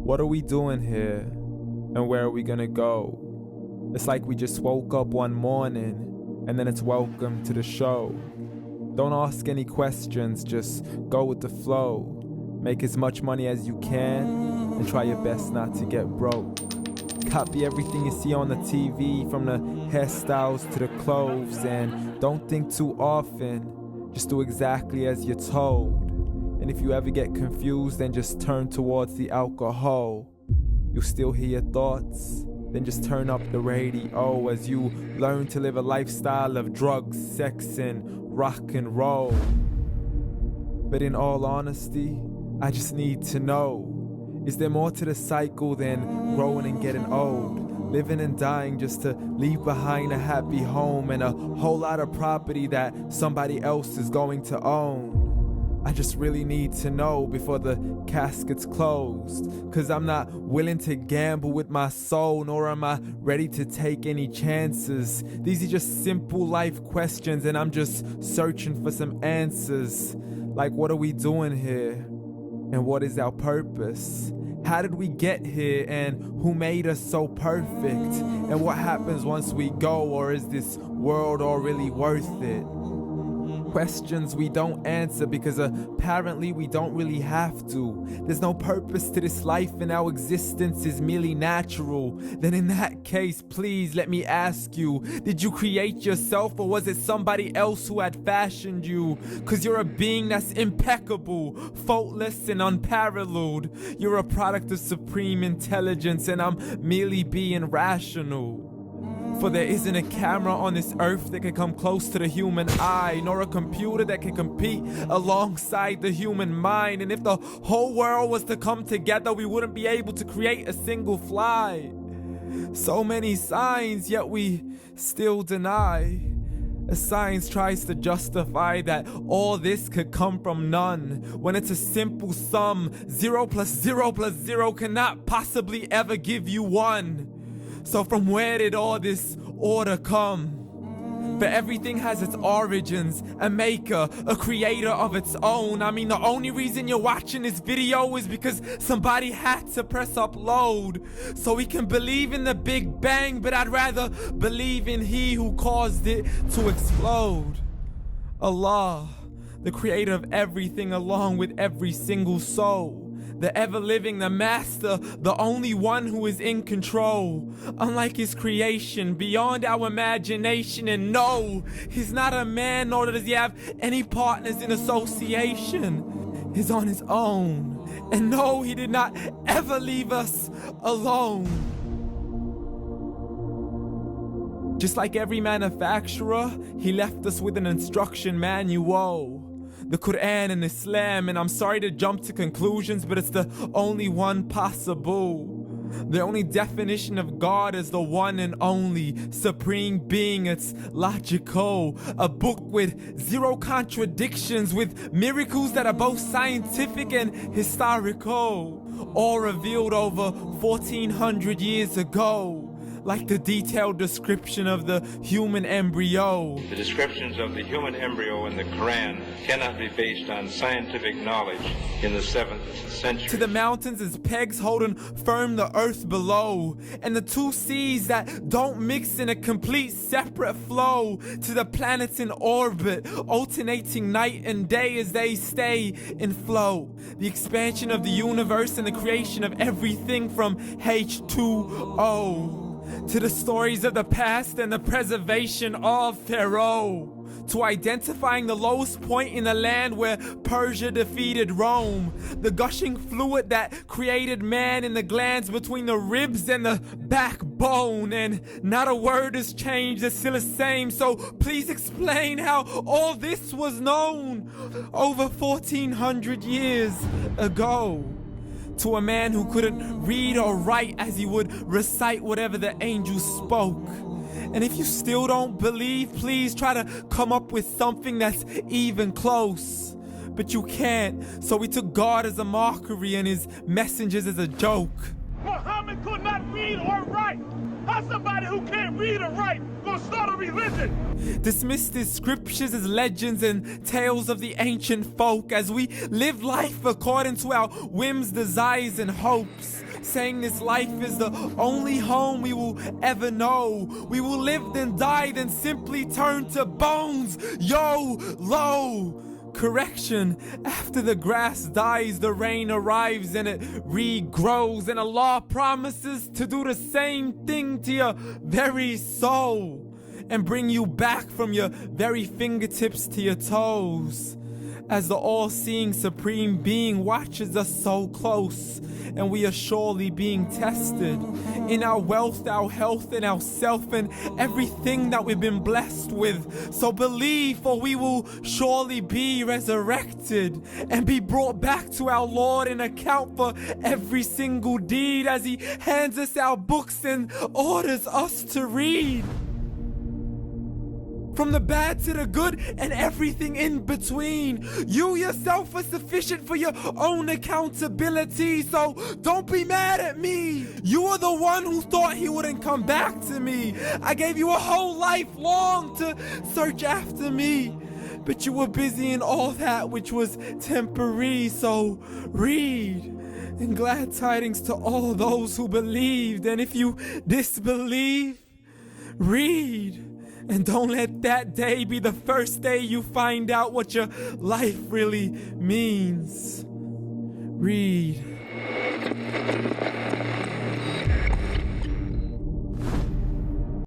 What are we doing here? And where are we gonna go? It's like we just woke up one morning and then it's welcome to the show. Don't ask any questions, just go with the flow. Make as much money as you can and try your best not to get broke. Copy everything you see on the TV, from the hairstyles to the clothes, and don't think too often, just do exactly as you're told. And if you ever get confused, then just turn towards the alcohol. You'll still hear your thoughts, then just turn up the radio as you learn to live a lifestyle of drugs, sex, and rock and roll. But in all honesty, I just need to know, is there more to the cycle than growing and getting old? Living and dying just to leave behind a happy home and a whole lot of property that somebody else is going to own. I just really need to know before the casket's closed, 'cause I'm not willing to gamble with my soul, nor am I ready to take any chances. These are just simple life questions and I'm just searching for some answers. Like, what are we doing here? And what is our purpose? How did we get here, and who made us so perfect? And what happens once we go, or is this world all really worth it? Questions we don't answer because apparently we don't really have to. There's no purpose to this life and our existence is merely natural. Then in that case, please let me ask you, did you create yourself or was it somebody else who had fashioned you? 'Cause you're a being that's impeccable, faultless and unparalleled. You're a product of supreme intelligence and I'm merely being rational. For there isn't a camera on this earth that can come close to the human eye, nor a computer that can compete alongside the human mind. And if the whole world was to come together, we wouldn't be able to create a single fly. So many signs, yet we still deny. As science tries to justify that all this could come from none, when it's a simple sum. 0 plus 0 plus 0 cannot possibly ever give you 1. So from where did all this order come? For everything has its origins, a maker, a creator of its own. I mean, the only reason you're watching this video is because somebody had to press upload. So we can believe in the Big Bang, but I'd rather believe in He who caused it to explode. Allah, the creator of everything along with every single soul. The ever-living, the master, the only one who is in control. Unlike his creation, beyond our imagination. And no, he's not a man, nor does he have any partners in association. He's on his own. And no, he did not ever leave us alone. Just like every manufacturer, he left us with an instruction manual. The Quran and Islam, and I'm sorry to jump to conclusions, but it's the only one possible. The only definition of God is the one and only supreme being. It's logical, a book with 0 contradictions, with miracles that are both scientific and historical, all revealed over 1400 years ago. Like the detailed description of the human embryo. The descriptions of the human embryo in the Quran cannot be based on scientific knowledge in the 7th century. To the mountains as pegs holding firm the earth below, and the 2 seas that don't mix in a complete separate flow. To the planets in orbit, alternating night and day as they stay in flow. The expansion of the universe and the creation of everything from H2O. To the stories of the past and the preservation of Pharaoh. To identifying the lowest point in the land where Persia defeated Rome. The gushing fluid that created man in the glands between the ribs and the backbone. And not a word has changed, it's still the same. So please explain how all this was known over 1400 years ago. To a man who couldn't read or write as he would recite whatever the angels spoke. And if you still don't believe, please try to come up with something that's even close. But you can't, so we took God as a mockery and his messengers as a joke. Muhammad could not read or write. How How's somebody who can't read or write gonna start a religion? Dismiss the scriptures as legends and tales of the ancient folk as we live life according to our whims, desires, and hopes. Saying this life is the only home we will ever know. We will live then die, then simply turn to bones. YOLO! Correction, after the grass dies, the rain arrives and it regrows, and Allah promises to do the same thing to your very soul and bring you back from your very fingertips to your toes. As the all-seeing supreme being watches us so close, and we are surely being tested in our wealth, our health, and our self, and everything that we've been blessed with. So believe, for we will surely be resurrected and be brought back to our Lord and account for every single deed as He hands us our books and orders us to read. From the bad to the good and everything in between. You yourself are sufficient for your own accountability, so don't be mad at me. You are the one who thought He wouldn't come back to me. I gave you a whole life long to search after me, but you were busy in all that which was temporary, so read. And glad tidings to all those who believed, and if you disbelieve, read. And don't let that day be the first day you find out what your life really means. Read.